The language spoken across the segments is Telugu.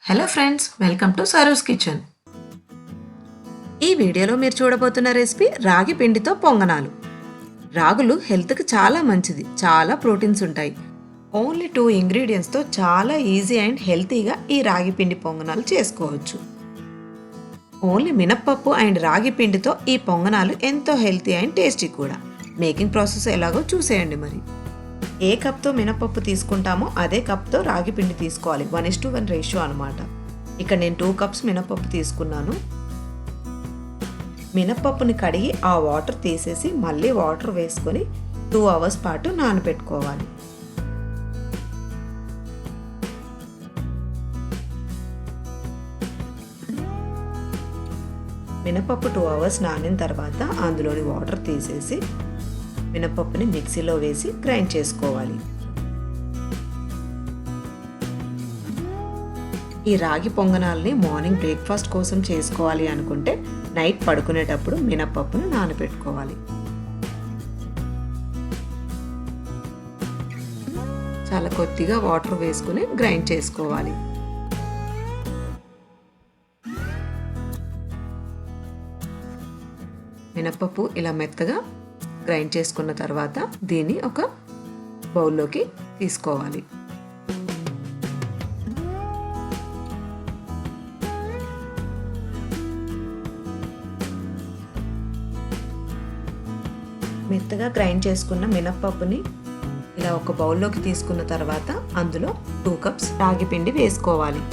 Hello friends, welcome to Saru's kitchen. ఈ వీడియోలో మీరు చూడబోతున్న రెసిపీ రాగి పిండితో పొంగనాలు. రాగులు హెల్త్కి చాలా మంచిది, చాలా ప్రోటీన్స్ ఉంటాయి. ఓన్లీ 2 ఇంగ్రీడియంట్స్తో చాలా ఈజీ అండ్ హెల్తీగా ఈ రాగి పిండి పొంగనాలు చేసుకోవచ్చు. ఓన్లీ మినప్పప్పు అండ్ రాగి పిండితో ఈ పొంగనాలు ఎంతో హెల్తీ అండ్ టేస్టీ కూడా. మేకింగ్ ప్రాసెస్ ఎలాగో చూసేయండి. మరి ఏ కప్తో మినపప్పు తీసుకుంటామో అదే కప్తో రాగి పిండి తీసుకోవాలి. 1:1 రేషియో అనమాట. ఇక్కడ నేను 2 కప్స్ మినపప్పు తీసుకున్నాను. మినపప్పుని కడిగి ఆ వాటర్ తీసేసి మళ్ళీ వాటర్ వేసుకొని 2 అవర్స్ పాటు నానబెట్టుకోవాలి. మినపప్పు 2 అవర్స్ నానిన తర్వాత అందులోని వాటర్ తీసేసి మినపప్పుని మిక్సీలో వేసి గ్రైండ్ చేసుకోవాలి. ఈ రాగి పొంగనాలని మార్నింగ్ బ్రేక్ఫాస్ట్ కోసం చేసుకోవాలి అనుకుంటే నైట్ పడుకునేటప్పుడు మినపప్పును నానబెట్టుకోవాలి. చాలా కొద్దిగా వాటర్ వేసుకుని గ్రైండ్ చేసుకోవాలి. మినపప్పు ఇలా మెత్తగా గ్రైండ్ చేసుకున్న తర్వాత దీన్ని ఒక బౌల్లోకి తీసుకోవాలి. మెత్తగా గ్రైండ్ చేసుకున్న మినప్పప్పుని ఇలా ఒక బౌల్లోకి తీసుకున్న తర్వాత అందులో 2 కప్స్ రాగి పిండి వేసుకోవాలి.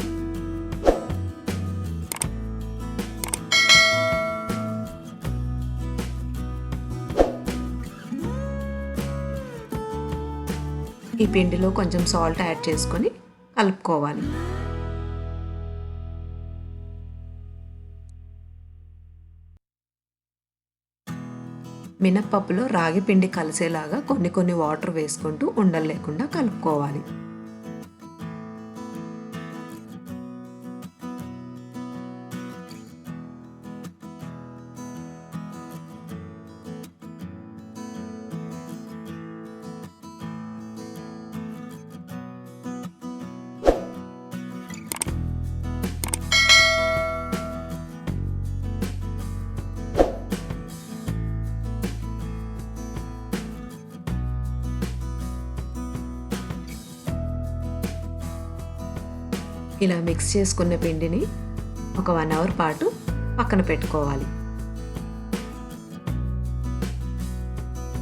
ఈ పిండిలో కొంచెం సాల్ట్ యాడ్ చేసుకొని కలుపుకోవాలి. మినప్పప్పులో రాగి పిండి కలిసేలాగా కొన్ని వాటర్ వేసుకుంటూ ఉండలు లేకుండా కలుపుకోవాలి. ఇలా మిక్స్ చేసుకున్న పిండిని ఒక 1 అవర్ పాటు పక్కన పెట్టుకోవాలి.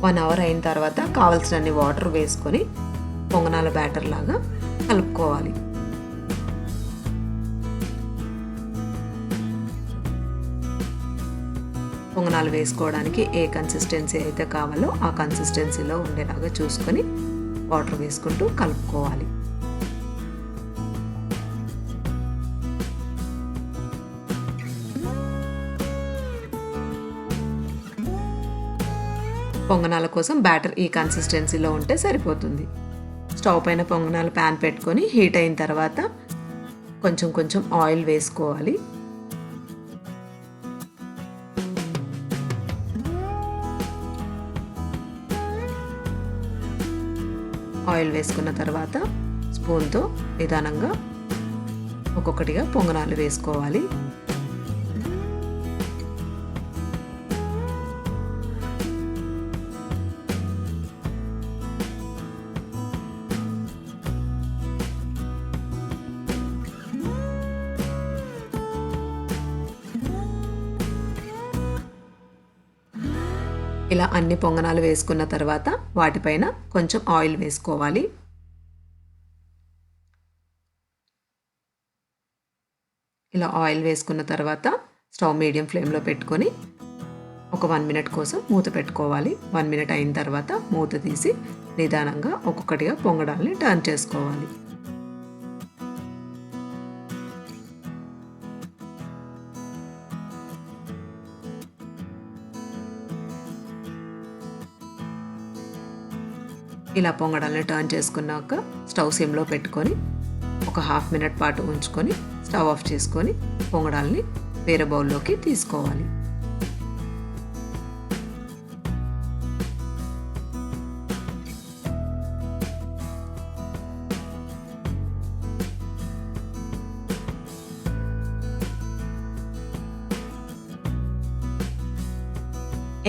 1 అవర్ అయిన తర్వాత కావలసినన్ని వాటర్ వేసుకొని పొంగనాల బ్యాటర్ లాగా కలుపుకోవాలి. పొంగనాలు వేసుకోవడానికి ఏ కన్సిస్టెన్సీ అయితే కావాలో ఆ కన్సిస్టెన్సీలో ఉండేలాగా చూసుకొని వాటర్ వేసుకుంటూ కలుపుకోవాలి. పొంగనాల కోసం బ్యాటర్ ఈ కన్సిస్టెన్సీలో ఉంటే సరిపోతుంది. స్టవ్ పైన పొంగనాల ప్యాన్ పెట్టుకొని హీట్ అయిన తర్వాత కొంచెం ఆయిల్ వేసుకోవాలి. ఆయిల్ వేసుకున్న తర్వాత స్పూన్తో నిదానంగా ఒక్కొక్కటిగా పొంగనాలు వేసుకోవాలి. ఇలా అన్ని పొంగనాలు వేసుకున్న తర్వాత వాటిపైన కొంచెం ఆయిల్ వేసుకోవాలి. ఇలా ఆయిల్ వేసుకున్న తర్వాత స్టవ్ మీడియం ఫ్లేమ్లో పెట్టుకొని ఒక 1 మినిట్ కోసం మూత పెట్టుకోవాలి. 1 మినిట్ అయిన తర్వాత మూత తీసి నిదానంగా ఒక్కొక్కటిగా పొంగడాల్ని టర్న్ చేసుకోవాలి. ఇలా పొంగడాలని టర్న్ చేసుకున్నాక స్టవ్ సిమ్లో పెట్టుకొని ఒక 1/2 మినిట్ పాటు ఉంచుకొని స్టవ్ ఆఫ్ చేసుకొని పొంగడాలని వేరే బౌల్లోకి తీసుకోవాలి.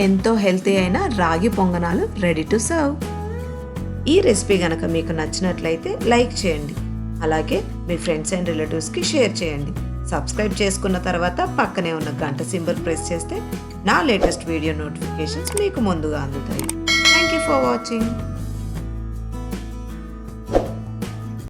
ఎంతో హెల్తీ అయిన రాగి పొంగనాలు రెడీ టు సర్వ్. ఈ రెసిపీ కనుక మీకు నచ్చినట్లయితే లైక్ చేయండి. అలాగే మీ ఫ్రెండ్స్ అండ్ రిలేటివ్స్కి షేర్ చేయండి. సబ్స్క్రైబ్ చేసుకున్న తర్వాత పక్కనే ఉన్న గంట సింబల్ ప్రెస్ చేస్తే నా లేటెస్ట్ వీడియో నోటిఫికేషన్స్ మీకు ముందుగా అందుతాయి. Thank you for watching.